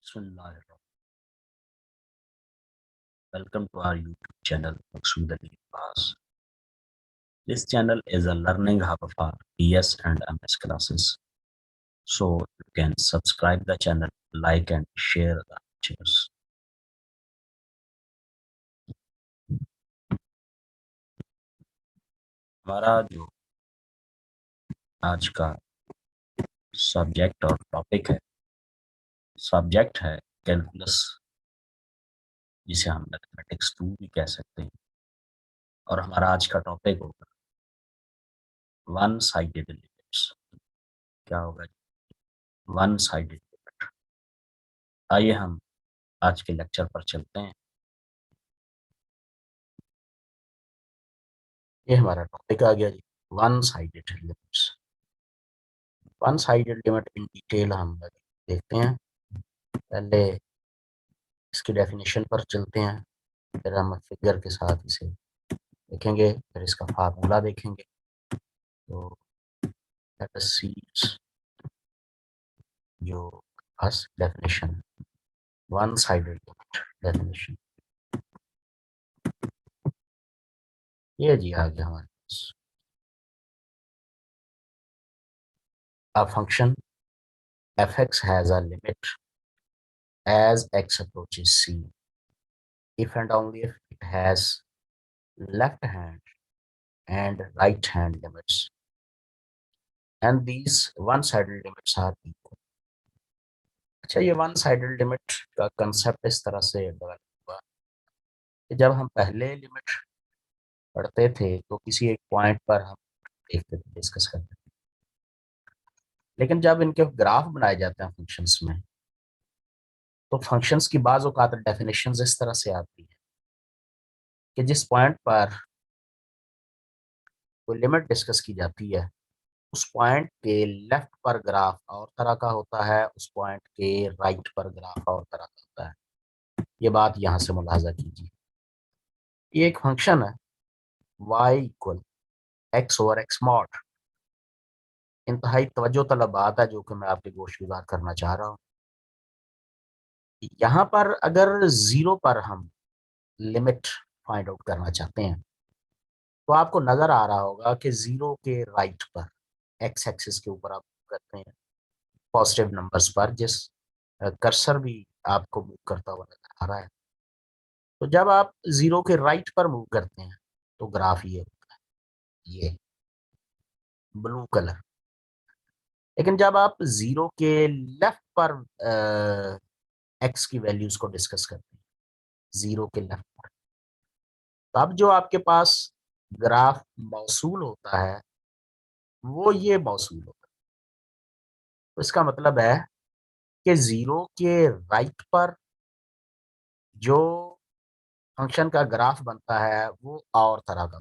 Bismillahirrahmanirrahim. Welcome to our YouTube channel, Maqsood Ali Class. This channel is a learning hub for PS and MS classes. So you can subscribe the channel, like and share the lectures. हमारा जो आज का subject और topic है, subject है calculus, जिसे हम mathematics 2 भी कह सकते हैं, और हमारा आज का टॉपिक होगा वन साइडेड लिमिट्स। क्या होगा? One sided limit. आइए हम आज के लेक्चर पर चलते हैं। ये हमारा टॉपिक आ गया जी, one sided limits. One sided limit in detail हम देखते हैं। पहले इसकी डेफिनेशन पर चलते हैं, फिर हम फिगर के साथ इसे देखेंगे, फिर इसका फार्मूला देखेंगे। तो लेट अस सी जो first definition, one sided limit definition, ये जी आ गया हमारे पास। A function f(x) has a limit as x approaches c if and only if it has left hand and right hand limits and these one-sided limits are equal. अच्छा, ये one sided limit का concept इस तरह से develop हुआ कि जब हम पहले लिमिट पढ़ते थे तो किसी एक पॉइंट पर हम देखते थे, डिस्कस करते थे, लेकिन जब इनके ग्राफ बनाए जाते हैं फंक्शंस में, तो फंक्शंस की बाज़ औक़ात डेफिनेशंस इस तरह से आती है कि जिस पॉइंट पर कोई लिमिट डिस्कस की जाती है, उस पॉइंट के लेफ्ट पर ग्राफ और तरह का होता है, उस पॉइंट के राइट पर ग्राफ और तरह का होता है। ये बात यहाँ से मुलाहाजा कीजिए। ये एक फंक्शन है y equal x over x mod. इंतहाई तवज्जो तलब बात है जो कि मैं आपके गोशगुजार करना चाह रहा हूँ। यहाँ पर अगर जीरो पर हम लिमिट फाइंड आउट करना चाहते हैं, तो आपको नजर आ रहा होगा कि जीरो के राइट पर एक्स एक्सिस के ऊपर आप करते हैं पॉजिटिव नंबर्स पर, जिस कर्सर भी आपको मूव करता हुआ नजर आ रहा है। तो जब आप जीरो के राइट पर मूव करते हैं तो ग्राफ ये होता है, ये ब्लू कलर। लेकिन जब आप जीरो के लेफ्ट पर एक्स की वैल्यूज को डिस्कस करते हैं, जीरो के लेफ्ट पर, तब जो आपके पास ग्राफ मौसूल होता है वो ये मौसूल होता है। तो इसका मतलब है कि जीरो के राइट पर जो फंक्शन का ग्राफ बनता है वो और तरह का,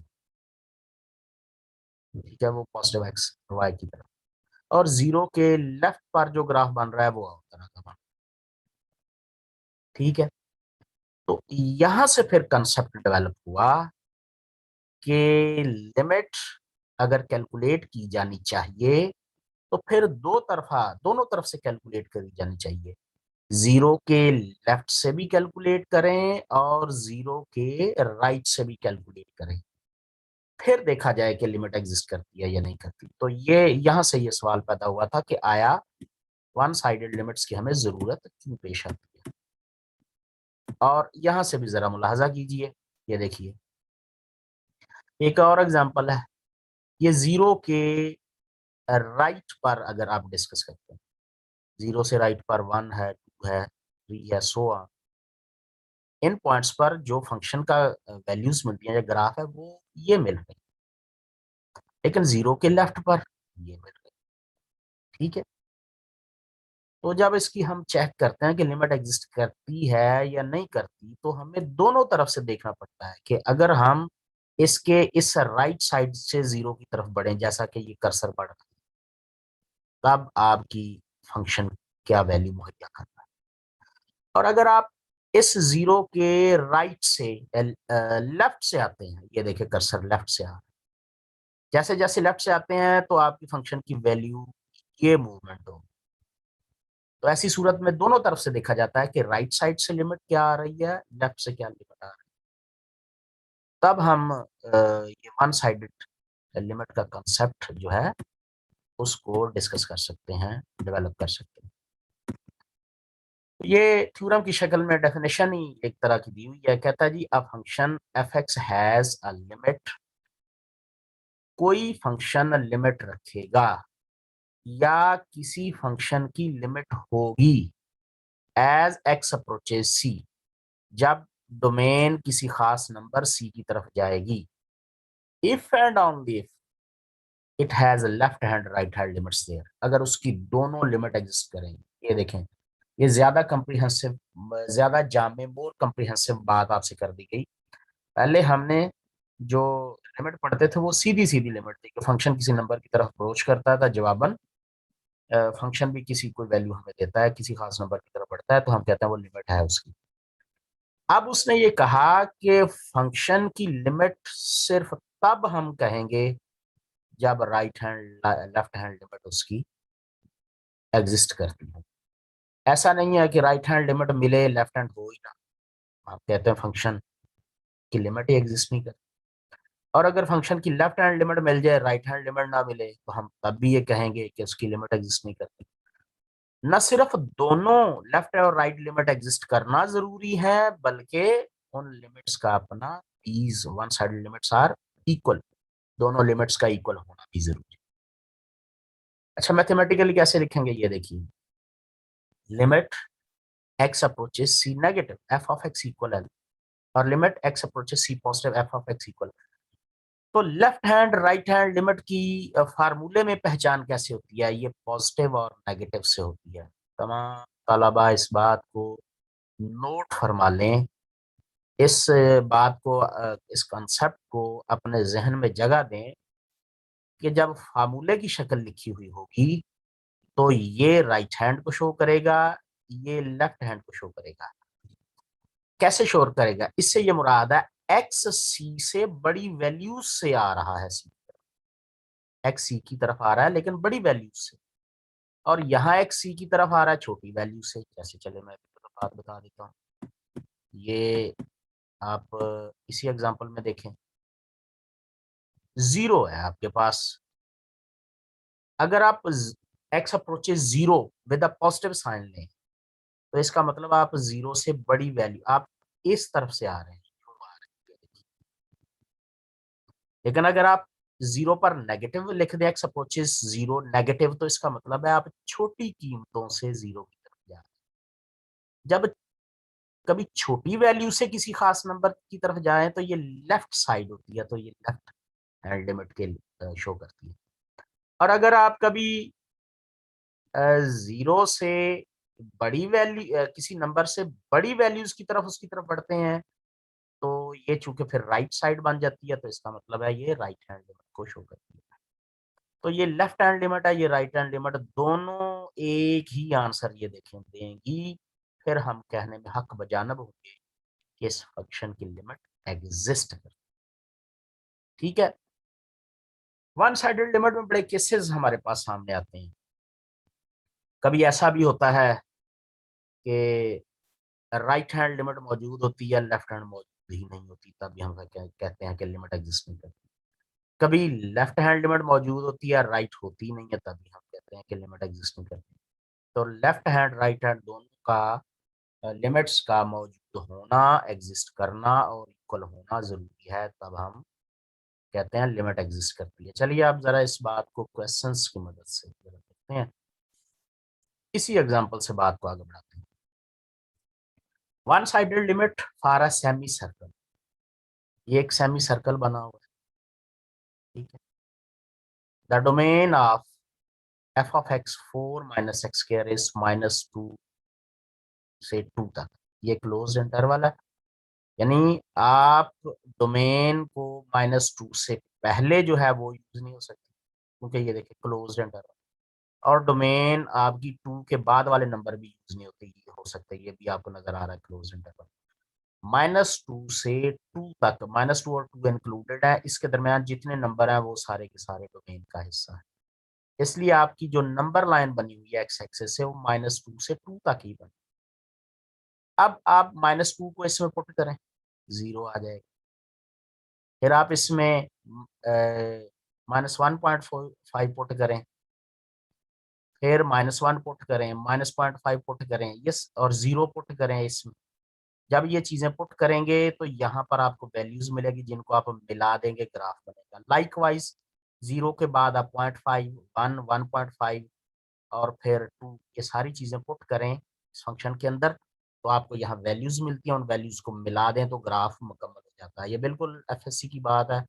ठीक है, वो पॉजिटिव एक्स वाई की तरफ, और जीरो के लेफ्ट पर जो ग्राफ बन रहा है वो और तरह का बन रहा है। ठीक है, तो यहां से फिर कंसेप्ट डेवलप हुआ कि लिमिट अगर कैलकुलेट की जानी चाहिए तो फिर दोनों तरफ से कैलकुलेट करी जानी चाहिए। जीरो के लेफ्ट से भी कैलकुलेट करें और जीरो के राइट से भी कैलकुलेट करें, फिर देखा जाए कि लिमिट एग्जिस्ट करती है या नहीं करती। तो ये यहाँ से ये सवाल पैदा हुआ था कि आया वन साइडेड लिमिट्स की हमें जरूरत क्यों पेश आती है। और यहाँ से भी जरा मुलाहाजा कीजिए, ये देखिए एक और एग्जांपल है। ये जीरो के राइट पर अगर आप डिस्कस करते हैं, जीरो से राइट पर 1 है, 2 है, 3 है, सो ऑन, इन पॉइंट्स पर जो फंक्शन का वैल्यूज मिलती है, जो ग्राफ है, वो ये मिल रही है, लेकिन जीरो के लेफ्ट पर ये मिल रही है। ठीक है, तो जब इसकी हम चेक करते हैं कि लिमिट एग्जिस्ट करती है या नहीं करती, तो हमें दोनों तरफ से देखना पड़ता है कि अगर हम इसके इस राइट साइड से जीरो की तरफ बढ़े, जैसा कि ये कर्सर बढ़ रहा है, तब आपकी फंक्शन क्या वैल्यू मुहैया करता है। और अगर आप इस जीरो के राइट से लेफ्ट से आते हैं, ये देखिए कर्सर लेफ्ट से आ रहा है, जैसे जैसे लेफ्ट से आते हैं तो आपकी फंक्शन की वैल्यू ये मूवमेंट होगी, तो ऐसी सूरत में दोनों तरफ से देखा जाता है कि राइट साइड से लिमिट क्या आ रही है, लेफ्ट से क्या लिमिट आ रही है। तब हम ये वन साइडेड लिमिट का कंसेप्ट जो है उसको डिस्कस कर सकते हैं, डेवलप कर सकते हैं। ये थ्योरम की शक्ल में डेफिनेशन ही एक तरह की दी हुई है। कहता है जी a function f x has a limit, कोई फंक्शन लिमिट रखेगा या किसी फंक्शन की लिमिट होगी एज एक्स अप्रोचेज सी, जब डोमेन किसी खास नंबर सी की तरफ जाएगी। If and only if it has left hand right hand limits there, अगर उसकी दोनों लिमिट एग्जिस्ट करेंगी। ये देखें, ये ज्यादा कम्प्रीहेंसिव, ज्यादा जामे, मोर कम्प्रीहेंसिव बात आपसे कर दी गई। पहले हमने जो लिमिट पढ़ते थे वो सीधी सीधी लिमिट थी कि फंक्शन किसी नंबर की तरफ अप्रोच करता था, जवाबन फंक्शन भी किसी कोई वैल्यू हमें देता है, किसी खास नंबर की तरफ बढ़ता है, तो हम कहते हैं वो लिमिट है उसकी। अब उसने ये कहा कि फंक्शन की लिमिट सिर्फ तब हम कहेंगे जब right hand left hand limit उसकी एग्जिस्ट करती है। ऐसा नहीं है कि राइट हैंड लिमिट मिले लेफ्ट हैंड हो ही ना, आप कहते हैं फंक्शन की लिमिट ही एग्जिस्ट नहीं करती। और अगर फंक्शन की लेफ्ट हैंड लिमिट मिल जाए, राइट हैंड लिमिट ना मिले, तो हम तब भी ये कहेंगे कि उसकी लिमिट एग्जिस्ट नहीं करती। न सिर्फ दोनों लेफ्ट और राइट लिमिट एग्जिस्ट करना जरूरी है, बल्कि उन लिमिट्स का अपना these one sided limits are equal, दोनों लिमिट्स का इक्वल होना भी जरूरी है। अच्छा, मैथमेटिकली कैसे लिखेंगे ये देखिए, limit x approaches c negative f of x equal L, और limit x approaches c positive f of x equal. तो left hand right hand limit की फार्मूले में पहचान कैसे होती है? ये पॉजिटिव और नेगेटिव से होती है। तमाम तलबा इस बात को नोट फरमा लें, इस बात को इस कॉन्सेप्ट को अपने जहन में जगह दें कि जब फार्मूले की शक्ल लिखी हुई होगी तो ये राइट हैंड को शो करेगा, ये लेफ्ट हैंड को शो करेगा। कैसे शो करेगा? इससे ये मुराद है एक्स सी से बड़ी वैल्यूज से आ रहा है, सी एक्स सी की तरफ आ रहा है लेकिन बड़ी वैल्यूज से, और यहाँ एक्स सी की तरफ आ रहा है छोटी वैल्यू से। जैसे चले मैं बात बता देता हूँ, ये आप इसी एग्जांपल में देखें, जीरो है आपके पास। अगर आप x approaches zero with a positive sign लें, तो इसका मतलब आप जीरो से बड़ी वैल्यू, आप इस तरफ से आ रहे हैं। लेकिन अगर आप जीरो पर नेगेटिव लिख दें, एक्स अप्रोचेज जीरो नेगेटिव, तो इसका मतलब है आप छोटी कीमतों से जीरो की तरफ जा रहे हैं। जब कभी छोटी वैल्यू से किसी खास नंबर की तरफ जाएं तो ये लेफ्ट साइड होती है, तो ये लेफ्ट हैंड लिमिट के शो करती है। और अगर आप कभी जीरो से बड़ी वैल्यू, किसी नंबर से बड़ी वैल्यूज की तरफ उसकी तरफ बढ़ते हैं, तो ये चूंकि फिर राइट साइड बन जाती है, तो इसका मतलब है ये राइट हैंड लिमिट को शो करती है। तो ये लेफ्ट हैंड लिमिट है, ये राइट हैंड लिमिट, दोनों एक ही आंसर ये देखें देंगी। फिर हम कहने में हक बजानब होंगे कि इस फंक्शन की लिमिट एग्जिस्ट करती है। ठीक है, वन साइडेड लिमिट में बड़े केसेस हमारे पास सामने आते हैं। कभी ऐसा भी होता है कि राइट हैंड लिमिट मौजूद होती है, लेफ्ट हैंड मौजूद ही नहीं होती, तब भी हम कहते हैं कि लिमिट एग्जिस्ट नहीं करती। कभी लेफ्ट हैंड लिमिट मौजूद होती है, राइट होती नहीं है, तभी हम कहते हैं कि लिमिट एग्जिस्ट नहीं करती। तो लेफ्ट हैंड राइट हैंड दोनों का लिमिट्स का मौजूद होना, एग्जिस्ट करना और इक्वल होना जरूरी है, तब हम कहते हैं लिमिट एग्जिस्ट करती है। चलिए आप जरा इस बात को क्वेश्चंस की मदद से जरा देखते हैं, इसी एग्जांपल से बात को आगे बढ़ाते हैं। One sided limit for a semi circle, ये एक सेमी सर्कल बना हुआ है, ठीक है। The domain of F of x four minus x square is -2 से 2 तक, ये क्लोज्ड इंटरवल है। यानी आप डोमेन को -2 से पहले जो है वो यूज नहीं हो सकती, क्योंकि ये देखिए क्लोज्ड इंटरवल। और डोमेन आपकी 2 के बाद वाले नंबर भी यूज नहीं होते, ये हो सकता है, ये भी आपको नजर आ रहा है क्लोज्ड इंटरवल। -2 से 2 तक, -2 और 2 इंक्लूडेड है, इसके दरमियान जितने नंबर हैं वो सारे के सारे डोमेन का हिस्सा है। इसलिए आपकी जो नंबर लाइन बनी हुई है एक्स एक्सिस से वो -2 से 2 तक ही बनी। अब आप -2 को इसमें पुट करें, 0 आ जाएगा। फिर आप इसमें -1.5 पुट करें, फिर -1 पुट करें, -0.5 पुट करें, यस, और 0 पुट करें इसमें। जब ये चीज़ें पुट करेंगे तो यहाँ पर आपको वैल्यूज़ मिलेगी जिनको आप मिला देंगे, ग्राफ बनेगा। लाइकवाइज़ 0 के बाद आप 0.5, 1, 1.5 और फिर 2 ये सारी चीज़ें पुट करें इस फंक्शन के अंदर, तो आपको यहाँ वैल्यूज़ मिलती हैं, उन वैल्यूज़ को मिला दें तो ग्राफ मुकम्मल हो जाता है। ये बिल्कुल एफएससी की बात है,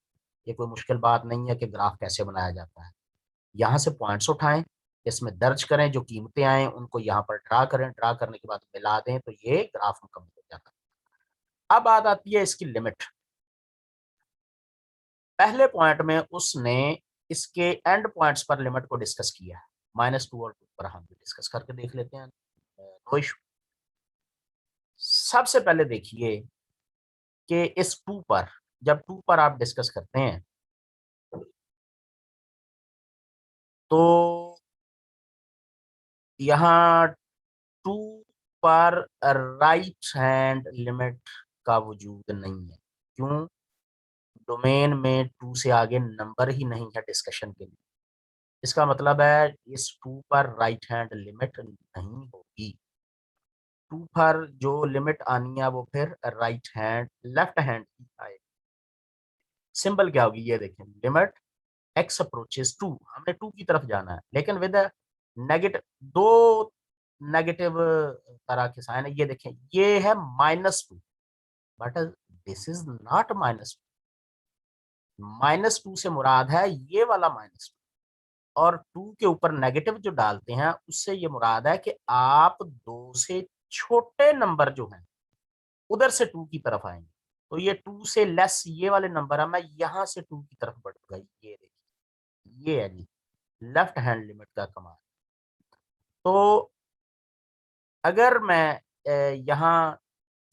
ये कोई मुश्किल बात नहीं है कि ग्राफ कैसे बनाया जाता है। यहाँ से पॉइंट्स उठाएँ, इसमें दर्ज करें, जो कीमतें आएँ उनको यहाँ पर ड्रा करें, ड्रा करने के बाद मिला दें तो ये ग्राफ मुकम्मल हो जाता है। अब बात आती है इसकी लिमिट। पहले पॉइंट में उसने इसके एंड पॉइंट्स पर लिमिट को डिस्कस किया है। -2 और 2 पर हम भी डिस्कस करके देख लेते हैं। No issue. सबसे पहले देखिए कि इस 2 पर, जब 2 पर आप डिस्कस करते हैं तो यहाँ 2 पर राइट हैंड लिमिट का वजूद नहीं है। क्यों? डोमेन में 2 से आगे नंबर ही नहीं है डिस्कशन के लिए। इसका मतलब है इस 2 पर राइट हैंड लिमिट नहीं होगी। 2 पर जो लिमिट आनी है वो फिर राइट हैंड लेफ्ट हैंड की आएगी। सिंबल क्या होगी ये देखें, लिमिट एक्स अप्रोचेस 2, हमने 2 की तरफ जाना है लेकिन विद नेगेटिव, दो नेगेटिव तरह के साइन है। ये देखें, ये है -2 बट दिस इज नॉट -2 से मुराद है ये वाला -2, और 2 के ऊपर नेगेटिव जो डालते हैं उससे ये मुराद है कि आप 2 से छोटे नंबर जो हैं उधर से 2 की तरफ आएंगे। तो ये 2 से लेस ये वाले नंबर है, मैं यहाँ से 2 की तरफ बढ़ूंगा। ये देखिए, ये है जी लेफ्ट हैंड लिमिट का कमाल। तो अगर मैं यहाँ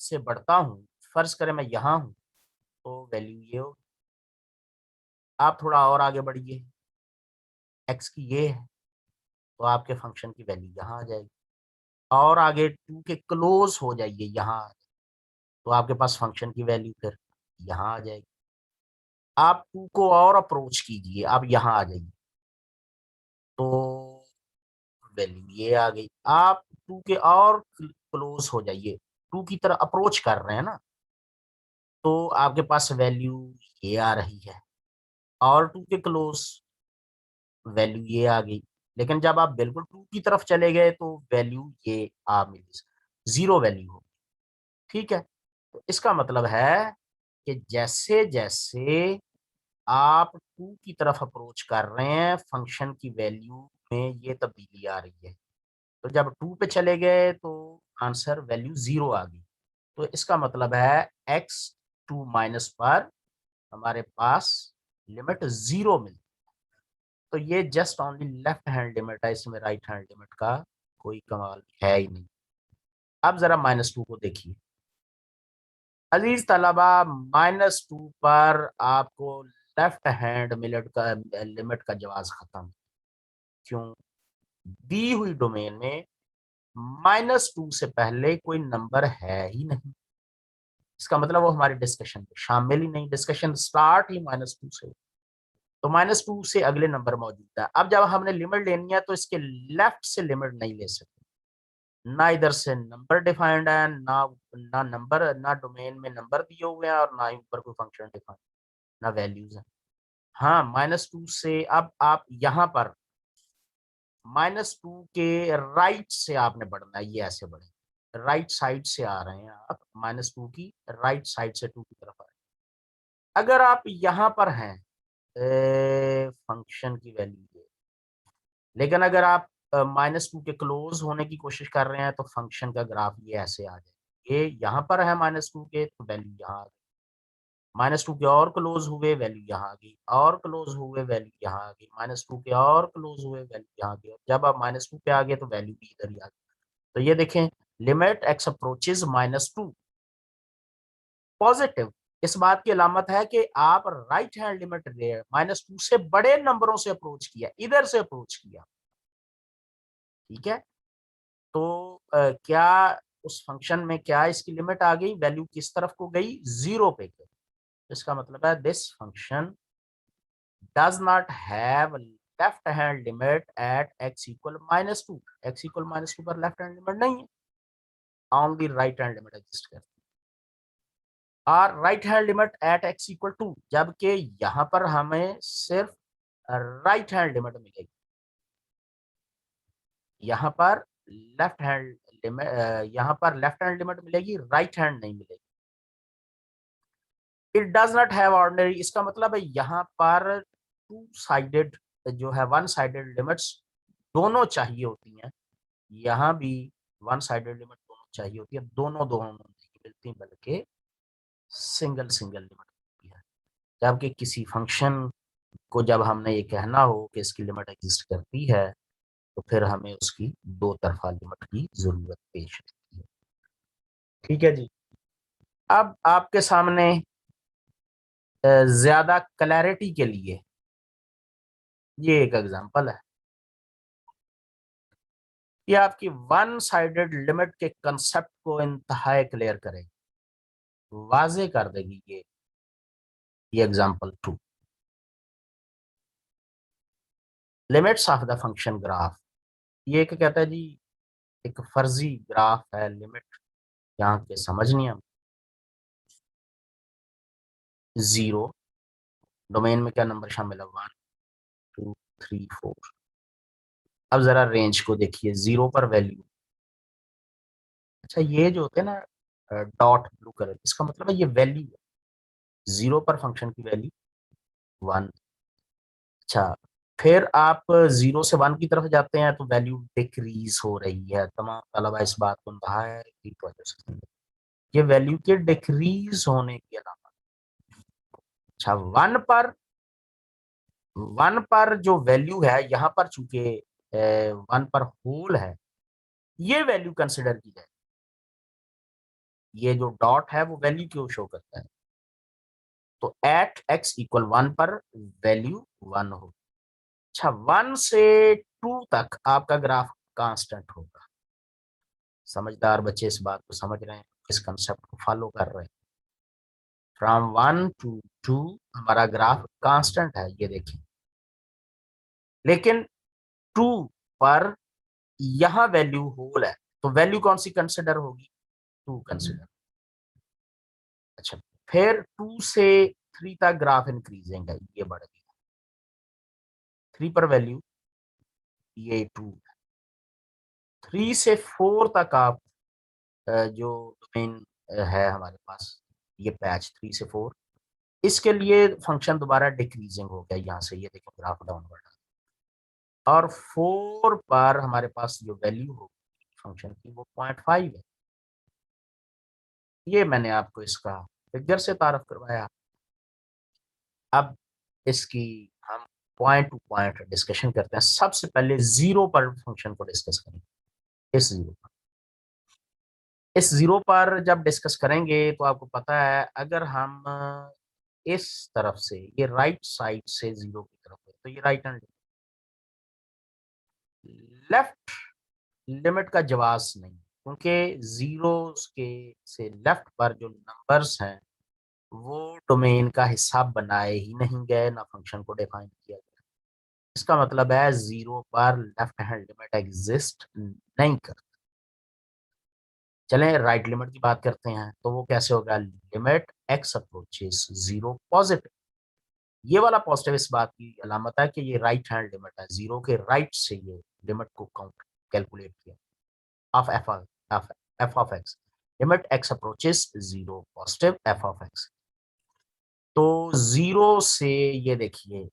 से बढ़ता हूँ, फर्ज करें मैं यहाँ हूँ, तो वैल्यू ये होगी। आप थोड़ा और आगे बढ़िए, एक्स की ये है, तो आपके फंक्शन की वैल्यू यहाँ आ जाएगी। और आगे 2 के क्लोज हो जाइए यहाँ, तो आपके पास फंक्शन की वैल्यू फिर यहाँ आ जाएगी। आप 2 को और अप्रोच कीजिए, आप यहाँ आ जाइए, तो वैल्यू ये आ गई। आप 2 के और क्लोज हो जाइए, 2 की तरह अप्रोच कर रहे हैं ना, तो आपके पास वैल्यू ये आ रही है। और 2 के क्लोज, वैल्यू ये आ गई। लेकिन जब आप बिल्कुल 2 की तरफ चले गए तो वैल्यू ये आ मिली, 0 वैल्यू हो। ठीक है? तो इसका मतलब है कि जैसे-जैसे आप 2 की तरफ अप्रोच कर रहे हैं, फंक्शन की वैल्यू में ये तब्दीली आ रही है। तो जब 2 पे चले गए तो आंसर वैल्यू 0 आ गई। तो इसका मतलब है x 2 माइनस पर हमारे पास लिमिट 0 मिलती। तो ये just only left hand limit है, इसमें राइट हैंड लिमिट का कोई कमाल है ही नहीं। अब ज़रा -2 को देखिए। अज़ीज़ तलबा, -2 पर आपको लेफ्ट हैंड मिलट का लिमिट का जवाज़ ख़त्म। क्यों? दी हुई डोमेन में -2 से पहले कोई नंबर है ही नहीं। इसका मतलब वो हमारी डिस्कशन में शामिल ही नहीं, डिस्कशन स्टार्ट ही -2 से। तो -2 से अगले नंबर मौजूद है। अब जब हमने लिमिट लेनी है तो इसके लेफ्ट से लिमिट नहीं ले सकते। ना इधर से नंबर डिफाइंड है, ना नंबर, ना डोमेन में नंबर दिए हुए हैं और ना ही ऊपर कोई फंक्शन डिफाइंड, ना वैल्यूज़ हैं। हाँ, -2 से अब आप यहाँ पर -2 के राइट से आपने बढ़ना है, ये ऐसे बढ़ें। राइट साइड से आ रहे हैं आप, -2 की राइट साइड से 2 की तरफ आ रहे हैं। अगर आप यहाँ पर हैं, फंक्शन की वैल्यू ये, लेकिन अगर आप -2 के क्लोज होने की कोशिश कर रहे हैं तो फंक्शन का ग्राफ ये ऐसे आ जाए। ये यहाँ पर है -2 के, तो वैल्यू यहाँ आ गई। -2 के और क्लोज हुए, वैल्यू यहाँ आ गई, और क्लोज हुए, वैल्यू यहाँ आ गई, -2 के और क्लोज हुए, वैल्यू यहाँ आ गई। और जब आप -2 पे आ गए तो वैल्यू भी इधर ही आ गई। तो ये देखें, लिमिट एक्स अप्रोचेस -2 पॉजिटिव, इस बात की अलामत है कि आप राइट हैंड लिमिट -2 से बड़े नंबरों से अप्रोच किया, इधर से अप्रोच किया। ठीक है, तो क्या उस फंक्शन में क्या इसकी लिमिट आ गई, वैल्यू किस तरफ को गई, 0 पे गई। इसका मतलब है this function does not have left hand limit at x equal -2। x equal -2 पर लेफ्ट हैंड लिमिट नहीं है, only right hand limit exist करती है। और right hand limit at x equal 2, जबकि यहाँ पर हमें सिर्फ राइट हैंड लिमिट मिलेगी, यहाँ पर लेफ्ट हैंड लिमिट, यहाँ पर लेफ्ट हैंड लिमिट मिलेगी, राइट हैंड नहीं मिलेगी। It does not have ordinary, इसका मतलब है यहाँ पर टू साइडेड जो है, वन साइडेड लिमिट्स दोनों चाहिए होती हैं, यहाँ भी वन साइडेड लिमिट दोनों चाहिए होती है, दोनों दोनों नहीं मिलती बल्कि सिंगल सिंगल लिमिट होती है। जबकि किसी फंक्शन को जब हमने ये कहना हो कि इसकी लिमिट एग्जिस्ट करती है, तो फिर हमें उसकी दो तरफा लिमिट की जरूरत पेश आती है। ठीक है जी, अब आपके सामने ज्यादा क्लैरिटी के लिए ये एक एग्जांपल है, ये आपकी वन साइडेड लिमिट के कंसेप्ट को इंतहा क्लियर करेगी, वाजे कर देगी ये example 2। Limits of the function graph, ये एक कहता है जी एक फर्जी ग्राफ है, लिमिट यहाँ के समझनी हम। 0 डोमेन में क्या नंबर शामिल है, 1 2 3 4। अब जरा रेंज को देखिए, 0 पर वैल्यू, अच्छा ये जो होते हैं ना डॉट ब्लू कलर, इसका मतलब है ये वैल्यू है, 0 पर फंक्शन की वैल्यू 1। अच्छा, फिर आप 0 से 1 की तरफ जाते हैं तो वैल्यू डिक्रीज हो रही है, तमाम तलबा इस बात को कहा है कि वजह से ये वैल्यू के डिक्रीज होने की अलामत। अच्छा, 1 पर जो वैल्यू है, यहाँ पर चूंकि 1 पर होल है, ये वैल्यू कंसिडर की जाए, ये जो डॉट है वो वैल्यू क्यों शो करता है, तो एट x इक्वल 1 पर वैल्यू 1 हो। अच्छा, 1 से 2 तक आपका ग्राफ कांस्टेंट होगा। समझदार बच्चे इस बात को समझ रहे हैं, इस कंसेप्ट को फॉलो कर रहे हैं। फ्रॉम 1 टू 2 हमारा ग्राफ कांस्टेंट है, ये देखिए, लेकिन 2 पर यहाँ वैल्यू होल है, तो वैल्यू कौन सी कंसिडर होगी, 2 कंसिडर। अच्छा, फिर 2 से 3 तक ग्राफ इंक्रीजिंग है, ये बढ़ गया, 3 पर वैल्यू ये 2, 3 से 4 तक आप जो डोमेन है हमारे पास, ये पैच 3 से 4, इसके लिए फंक्शन दोबारा डिक्रीजिंग हो गया, यहाँ से ये देखो ग्राफ डाउनवर्ड, और 4 पर हमारे पास जो वैल्यू होगी फंक्शन की वो 0.5 है। ये मैंने आपको इसका फिगर से तारफ करवाया। अब इसकी हम पॉइंट टू पॉइंट डिस्कशन करते हैं। सबसे पहले 0 पर फंक्शन को डिस्कस करेंगे। इस 0 पर जब डिस्कस करेंगे तो आपको पता है, अगर हम इस तरफ से, ये राइट साइड से 0 की तरफ है, तो ये राइट हैंड, लेफ्ट लिमिट का जवाब नहीं, क्योंकि 0 के से लेफ्ट पर जो नंबर्स हैं वो डोमेन का हिस्सा बनाए ही नहीं गए, ना फंक्शन को डिफाइन किया गया। इसका मतलब है 0 पर लेफ्ट हैंड लिमिट एग्जिस्ट नहीं कर। चलें राइट लिमिट की बात करते हैं, तो वो कैसे होगा, लिमिट एक्स अप्रोचेस 0 पॉजिटिव। ये वाला पॉजिटिव इस बात की अलामत है कि ये राइट हैंड लिमिट है, 0 के राइट से ये लिमिट को काउंट कैलकुलेट किया, of F of x, limit x approaches 0 positive f of x. तो 0 से ये देखिए,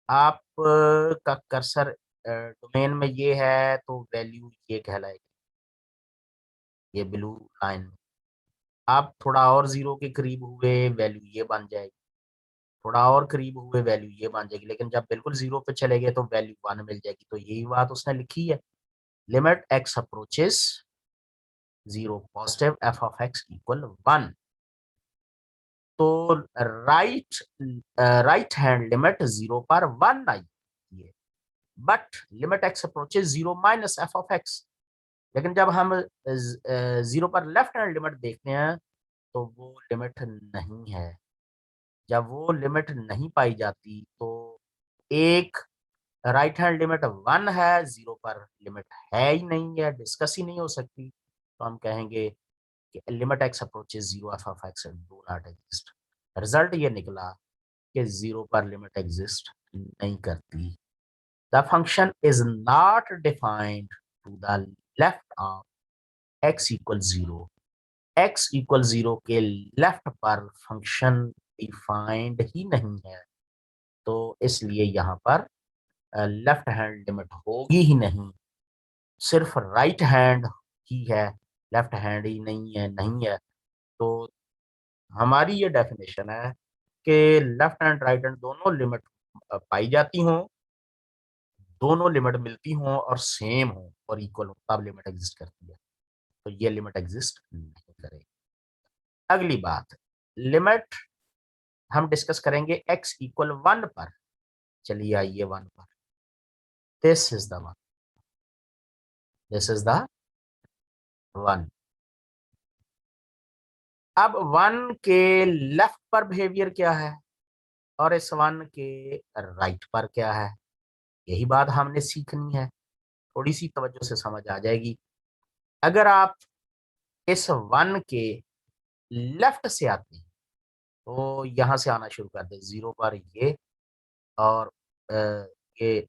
आप का कर्सर डोमेन में ये है तो वैल्यू ये कहलाएगी, ये ब्लू लाइन। आप थोड़ा और 0 के करीब हुए, वैल्यू ये बन जाएगी, थोड़ा और करीब हुए वैल्यू ये बन जाएगी, लेकिन जब बिल्कुल 0 पे चले गए तो वैल्यू 1 मिल जाएगी। तो यही बात उसने लिखी है, limit x approaches 0 positive f of x equal 1। तो राइट हैंड लिमिट 0 पर 1 आई है, but limit x approaches 0 minus F of x. लेकिन जब हम 0 पर लेफ्ट हैंड लिमिट देखते हैं तो वो लिमिट नहीं है। जब वो लिमिट नहीं पाई जाती तो एक राइट हैंड लिमिट 1 है, 0 पर लिमिट है ही नहीं है, डिस्कस ही नहीं हो सकती। तो हम कहेंगे कि limit x approaches 0 f of x do not exist. Result ये निकला कि 0 पर लिमिट एग्जिस्ट नहीं करती। The function is not defined to the left of x equal 0। x equal 0 के लेफ्ट पर फंक्शन डिफाइंड ही नहीं है, तो इसलिए यहाँ पर लेफ्ट हैंड लिमिट होगी ही नहीं, सिर्फ राइट हैंड ही है, लेफ्ट हैंड ही नहीं है। तो हमारी ये डेफिनेशन है कि लेफ्ट हैंड राइट हैंड दोनों लिमिट पाई जाती हों, दोनों लिमिट मिलती हों और सेम हो और इक्वल हो, तब लिमिट एग्जिस्ट करती है। तो ये लिमिट एग्जिस्ट नहीं करेगी। अगली बात, लिमिट हम डिस्कस करेंगे x इक्वल 1 पर। चलिए आइए 1 पर। This is the one, this is the 1। अब 1 के लेफ्ट पर बिहेवियर क्या है और इस 1 के राइट पर क्या है, यही बात हमने सीखनी है। थोड़ी सी तवज्जो से समझ आ जाएगी। अगर आप इस 1 के लेफ्ट से आते हैं तो यहां से आना शुरू कर दे 0 पर ये, और ये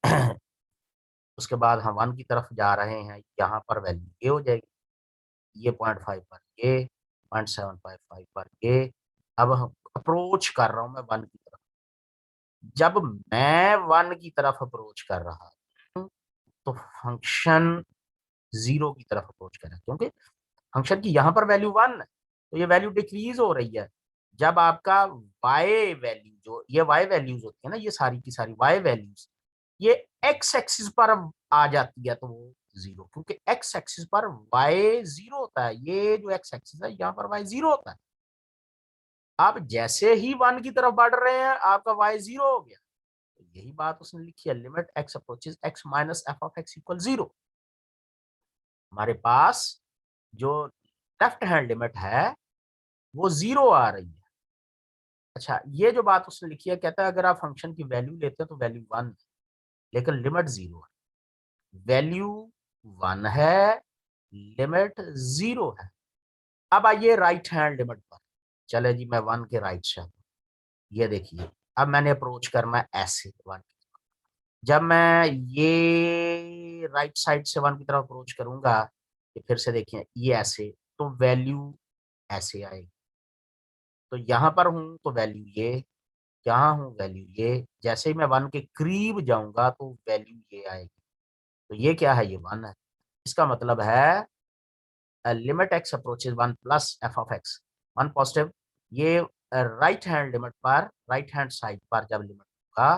उसके बाद हम 1 की तरफ जा रहे हैं, यहाँ पर वैल्यू ये हो जाएगी, ये 0.5 पर ये, 0.755 पर ये। अब हम अप्रोच कर रहा हूं मैं 1 की तरफ। जब मैं 1 की तरफ अप्रोच कर रहा हूं तो फंक्शन 0 की तरफ अप्रोच कर रहा है, क्योंकि फंक्शन की यहाँ पर वैल्यू 1 है, तो ये वैल्यू डिक्रीज हो रही है। जब आपका y वैल्यू, जो ये y वैल्यूज होती है ना, ये सारी की सारी y वैल्यूज ये x एक्सिस पर आ जाती है, तो वो 0, क्योंकि x एक्सिस पर y 0 होता है। ये जो x एक्सिस है यहाँ पर y 0 होता है। आप जैसे ही 1 की तरफ बढ़ रहे हैं आपका y 0 हो गया। तो यही बात उसने लिखी है, limit x approaches x minus F of x equal 0। हमारे पास जो लेफ्ट हैंड लिमिट है वो 0 आ रही है। अच्छा, ये जो बात उसने लिखी है, कहता है अगर आप फंक्शन की वैल्यू लेते हैं तो वैल्यू 1 है, लेकिन लिमिट 0 है। वैल्यू 1 है, लिमिट 0 है। अब आइए राइट हैंड लिमिट पर। चले जी, मैं 1 के राइट से, ये देखिए अब मैंने अप्रोच करना है ऐसे 1। जब मैं ये राइट साइड से 1 की तरफ अप्रोच करूंगा, ये फिर से देखिए ये ऐसे, तो वैल्यू ऐसे आएगी। तो यहां पर हूं तो वैल्यू ये, यहाँ हूँ वैल्यू ये। जैसे ही मैं 1 के करीब जाऊंगा तो वैल्यू ये आएगी। तो ये क्या है, ये 1 है। इसका मतलब है limit x approaches 1 plus F of x, 1 positive. ये राइट हैंड लिमिट पर, राइट हैंड साइड पर जब लिमिट होगा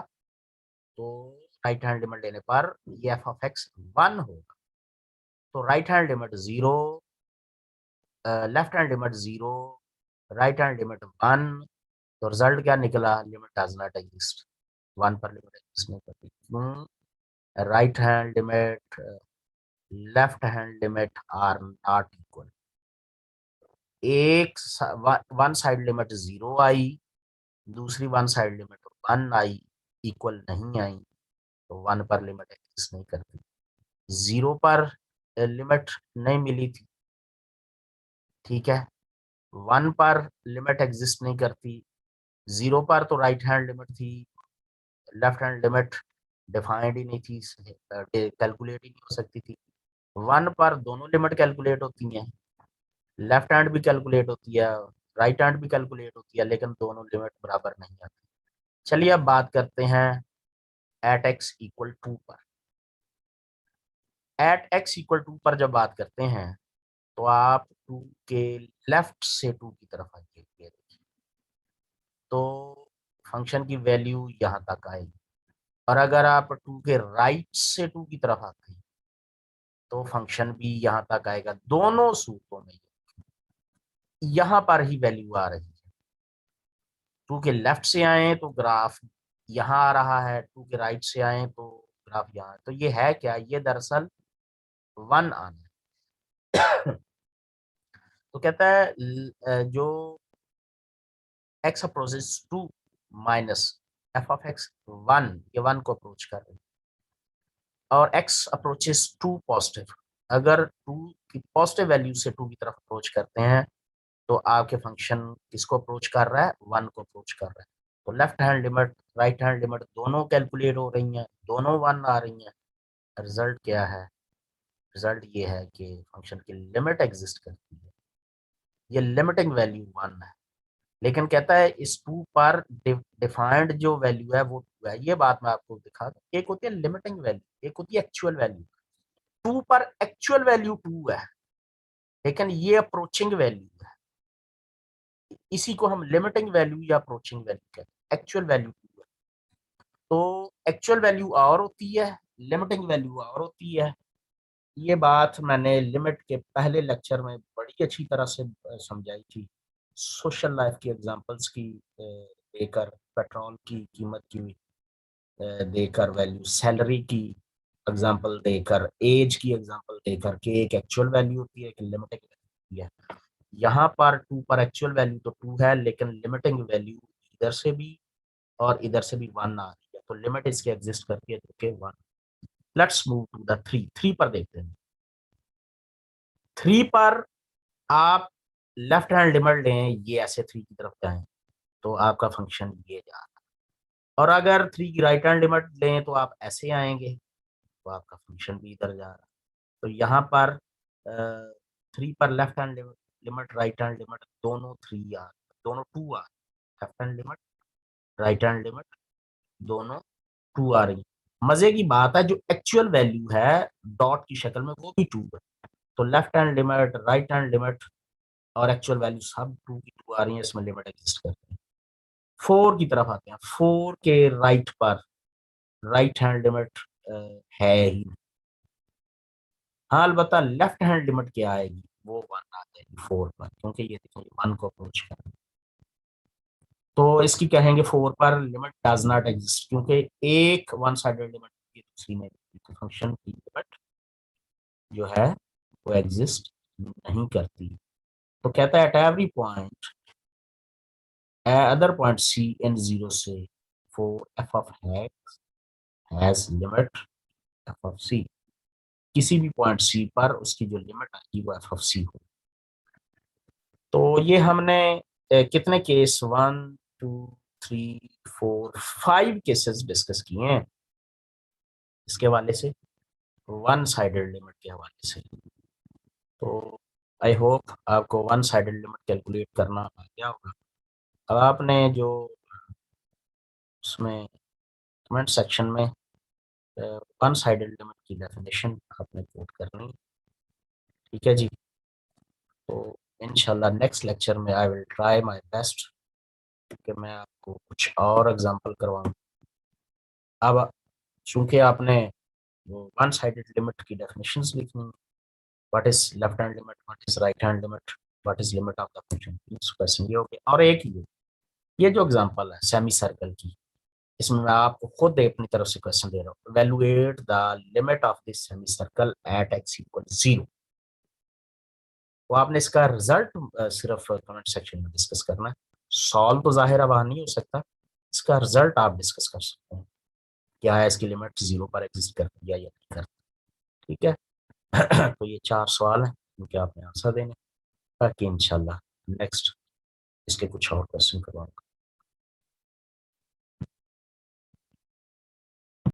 तो राइट हैंड लिमिट लेने पर ये एफ ऑफ एक्स 1 होगा। तो right hand limit 0, left hand limit 0, right hand limit 1। तो रिजल्ट क्या निकला, लिमिट डज नॉट एग्जिस्ट। 1 पर लिमिट एग्जिस्ट नहीं करती। क्यों? Right hand limit, left hand limit are not equal. एक वन साइड लिमिट 0 आई, दूसरी वन साइड लिमिट 1 आई, इक्वल नहीं आई, तो 1 पर लिमिट एग्जिस्ट नहीं करती। 0 पर लिमिट नहीं मिली थी, ठीक है। 1 पर लिमिट एग्जिस्ट नहीं करती, 0 पर तो राइट हैंड लिमिट थी, लेफ्ट हैंड लिमिट डिफाइंड ही नहीं थी, कैलकुलेट ही नहीं हो सकती थी। 1 पर दोनों लिमिट कैलकुलेट होती हैं, लेफ्ट हैंड भी कैलकुलेट होती है, राइट हैंड भी कैलकुलेट होती है, लेकिन दोनों लिमिट बराबर नहीं आती। चलिए अब बात करते हैं एट एक्स इक्वल 2 पर। एट एक्स इक्वल 2 पर जब बात करते हैं तो आप 2 के लेफ्ट से 2 की तरफ आइए, ये देखिए। तो फंक्शन की वैल्यू यहाँ तक आएगी, और अगर आप 2 के राइट से 2 की तरफ आते हैं तो फंक्शन भी यहाँ तक आएगा। दोनों सूत्रों में यहाँ पर ही वैल्यू आ रही है। 2 के लेफ्ट से आए तो ग्राफ यहाँ आ रहा है, 2 के राइट से आए तो ग्राफ यहाँ। तो ये है क्या, ये दरअसल 1 आना है। तो कहता है जो x approaches 2 minus f of x 1, ये 1 को अप्रोच कर रहे हैं, और x अप्रोचेस 2 पॉजिटिव, अगर 2 की पॉजिटिव वैल्यू से 2 की तरफ अप्रोच करते हैं तो आपके फंक्शन किसको अप्रोच कर रहा है, 1 को अप्रोच कर रहा है। तो left hand limit right hand limit दोनों कैलकुलेट हो रही हैं, दोनों 1 आ रही हैं। रिजल्ट क्या है, रिजल्ट ये है कि फंक्शन की लिमिट एग्जिस्ट करती है, ये लिमिटिंग वैल्यू 1 है। लेकिन कहता है इस 2 पर डिफाइंड जो वैल्यू है वो 2 है। ये बात मैं आपको दिखा दूं, एक होती है लिमिटिंग वैल्यू, एक होती है एक्चुअल वैल्यू। 2 पर एक्चुअल वैल्यू 2 है, लेकिन ये अप्रोचिंग वैल्यू है, इसी को हम लिमिटिंग वैल्यू या अप्रोचिंग वैल्यू कहते हैं। एक्चुअल वैल्यू 2 है, तो एक्चुअल वैल्यू और होती है, लिमिटिंग वैल्यू और होती है। ये बात मैंने लिमिट के पहले लेक्चर में बड़ी अच्छी तरह से समझाई थी, सोशल लाइफ की एग्जांपल्स की देकर, पेट्रोल की कीमत की देकर, वैल्यू सैलरी की एग्जांपल देकर, एज की एग्जांपल देकर कि एक एक्चुअल वैल्यू होती है, एक लिमिटिंग वैल्यू है। यहाँ पर 2 पर एक्चुअल वैल्यू तो 2 है, लेकिन लिमिटिंग वैल्यू इधर से भी और इधर से भी 1 आ रही है, तो लिमिट इसके एग्जिस्ट करती है जो कि 1। लेट्स मूव टू द 3 पर देखते हैं। 3 पर आप लेफ्ट हैंड लिमिट लें, ये ऐसे 3 की तरफ जाएं तो आपका फंक्शन ये जा रहा है, और अगर 3 की राइट हैंड लिमिट लें तो आप ऐसे आएंगे तो आपका फंक्शन भी इधर जा रहा है। तो यहाँ पर 3 पर left hand limit right hand limit दोनों 3 आ, दोनों 2 आ, left hand limit right hand limit दोनों 2 आ रही। मजे की बात है, जो एक्चुअल वैल्यू है डॉट की शक्ल में वो भी 2 है। तो left hand limit right hand limit और एक्चुअल वैल्यू सब 2 की 2 आ रही है, इसमें लिमिट एग्जिस्ट करती है। 4 की तरफ आते हैं। 4 के राइट पर राइट हैंड लिमिट है ही, हाँ अलबत्ता लेफ्ट हैंड लिमिट क्या आएगी, वो 1 आ जाएगी 4 पर, क्योंकि ये देखिए 1 को अप्रोच कर, तो इसकी कहेंगे 4 पर लिमिट डज नॉट एग्जिस्ट, क्योंकि एक वन साइडेड लिमिट दूसरी में, तो फंक्शन की लिमिट जो है वो एग्जिस्ट नहीं करती। तो कहता है at every point other point c in 0 से for f of x has limit f of c, किसी भी पॉइंट सी पर उसकी जो लिमिट आएगी वो एफ ऑफ सी हो। तो ये हमने कितने केस, 1 2 3 4 5 केसेस डिस्कस किए हैं इसके हवाले से, वन साइडेड लिमिट के हवाले से। तो आई होप आपको वन साइडेड लिमिट कैलकुलेट करना आ गया होगा। अब आपने जो उसमें कमेंट सेक्शन में वन साइडेड लिमिट की डेफिनेशन आपने कोट करनी, ठीक है जी। तो इंशाल्लाह नेक्स्ट लेक्चर में I will try my best कि मैं आपको कुछ और एग्जांपल करवाऊँ। अब चूंकि आपने वो वन साइडेड लिमिट की डेफिनेशंस लिखनी, what is left hand limit, what is right hand limit, what is limit of the function, इस क्वेश्चन ये हो गया। और एक ये जो एग्जांपल है सेमी सर्कल की, इसमें मैं आपको खुद अपनी तरफ से क्वेश्चन दे रहा हूँ, evaluate the limit of this semi circle eight x equal 0। तो आपने इसका रिजल्ट सिर्फ कमेंट सेक्शन में डिस्कस करना है, सॉल्व तो जाहिर है वहां नहीं हो सकता, इसका रिजल्ट आप डिस्कस कर सकते हैं, क्या है इसकी लिमिट 0 पर एग्जिस्ट करती है या नहीं करती, ठीक है। तो ये 4 सवाल हैं इनके आपने आंसर देने, ताकि इंशाल्लाह नेक्स्ट इसके कुछ और क्वेश्चन करवाऊंगा।